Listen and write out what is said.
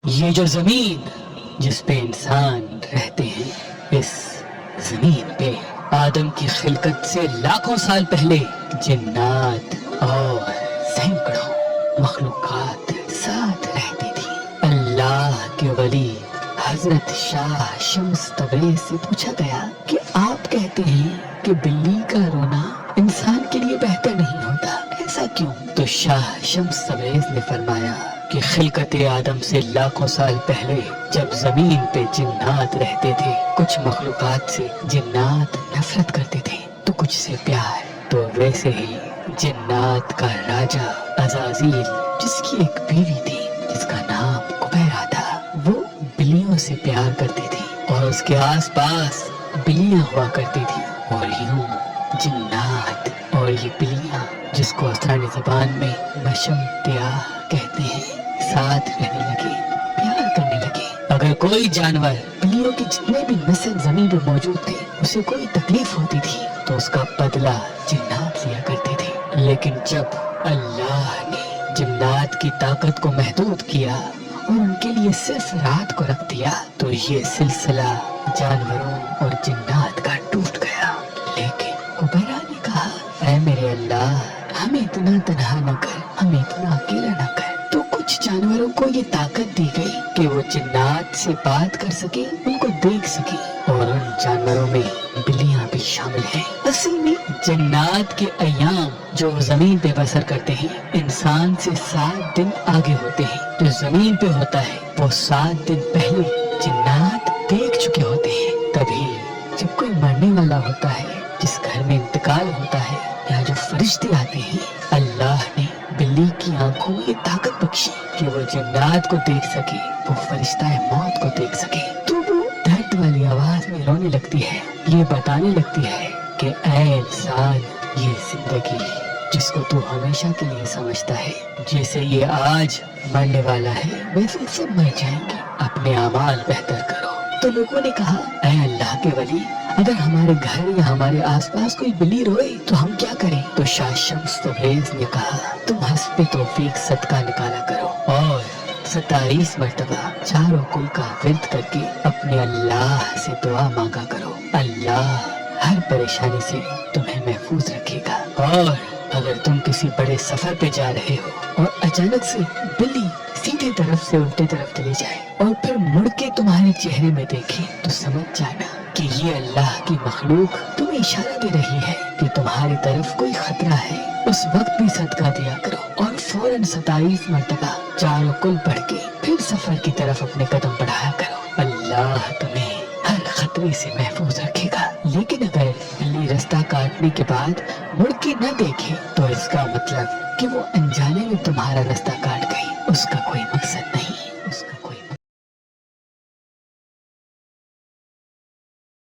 یہ جو زمین جس پہ انسان رہتے ہیں، اس زمین پہ آدم کی خلقت سے لاکھوں سال پہلے جنات اور سینکڑوں مخلوقات ساتھ رہتی تھی۔ اللہ کے ولی حضرت شاہ شمس تبریز سے پوچھا گیا کہ آپ کہتے ہیں کہ بلی کا رونا انسان کے لیے بہتر نہیں ہوتا، ایسا کیوں؟ تو شاہ شمس تبریز نے فرمایا کہ خلقت آدم سے لاکھوں سال پہلے جب زمین پہ جنات رہتے تھے، کچھ مخلوقات سے جنات نفرت کرتے تھے تو کچھ سے پیار، تو ویسے ہی جنات کا راجا عزازیل، جس کی ایک بیوی تھی جس کا نام قبیرہ تھا، وہ بلیوں سے پیار کرتی تھی اور اس کے آس پاس بلیاں ہوا کرتی تھی، اور یوں جنات اور یہ بلیاں، جس کو افسانوی زبان میں مشمتیا کہتے ہیں، ساتھ رہنے لگے، پیار کرنے لگے۔ اگر کوئی جانور، بلیوں کے جتنے بھی نسل زمین پہ موجود تھے، اسے کوئی تکلیف ہوتی تھی تو اس کا بدلہ جنات لیا کرتے تھے۔ لیکن جب اللہ نے جنات کی طاقت کو محدود کیا اور ان کے لیے صرف رات کو رکھ دیا تو یہ سلسلہ جانوروں اور جنات کا ٹوٹ گیا۔ لیکن قبیرہ نے کہا، اے میرے اللہ، ہمیں اتنا تنہا نہ کر، ہمیں اتنا اکیلا نہ کر۔ تو کچھ جانوروں کو یہ طاقت دی گئی کہ وہ جنات سے بات کر سکے، ان کو دیکھ سکے، اور ان جانوروں میں بلیاں بھی شامل ہیں۔ اصل میں جنات کے ایام جو زمین پہ بسر کرتے ہیں، انسان سے 7 دن آگے ہوتے ہیں۔ جو زمین پہ ہوتا ہے وہ 7 دن پہلے جنات دیکھ چکے ہوتے ہیں۔ تبھی جب کوئی مرنے والا ہوتا ہے، جس گھر میں انتقال ہوتا ہے، یا جو فرشتے آتے ہیں، اللہ نے بلی کی آنکھوں میں یہ طاقت بخشی کہ وہ جنات کو دیکھ سکے، وہ فرشتہ موت کو دیکھ سکے، تو وہ درد والی آواز میں رونے لگتی ہے، یہ بتانے لگتی ہے کہ اے انسان، یہ زندگی جس کو تو ہمیشہ کے لیے سمجھتا ہے، جیسے یہ آج مرنے والا ہے ویسے سب مر جائیں گے، اپنے اعمال بہتر کرو۔ تو لوگوں نے کہا، اے اللہ کے ولی، اگر ہمارے گھر یا ہمارے آس پاس کوئی بلی روئے تو ہم کیا کریں؟ تو شاہ شمس تبریز نے کہا، تم حسب توفیق صدقہ نکالا کرو اور 27 مرتبہ چاروں کل کا ورد کر کے اپنے اللہ سے دعا مانگا کرو، اللہ ہر پریشانی سے تمہیں محفوظ رکھے گا۔ اور اگر تم کسی بڑے سفر پہ جا رہے ہو اور اچانک سے بلی سیدھے طرف سے الٹے طرف چلی جائے اور پھر مڑ کے تمہارے چہرے میں دیکھے تو سمجھ جانا کہ یہ اللہ کی مخلوق تمہیں اشارہ دے رہی ہے کہ تمہاری طرف کوئی خطرہ ہے۔ اس وقت بھی صدقہ دیا کرو اور فوراً 27 مرتبہ چاروں کل پڑھ کے پھر سفر کی طرف اپنے قدم بڑھایا کرو، اللہ تمہیں ہر خطرے سے محفوظ رکھے گا۔ لیکن اگر بلی رستہ کاٹنے کے بعد مڑ کے نہ دیکھے تو اس کا مطلب کہ وہ انجانے میں تمہارا رستہ کاٹ گئی، اس کا کوئی مقصد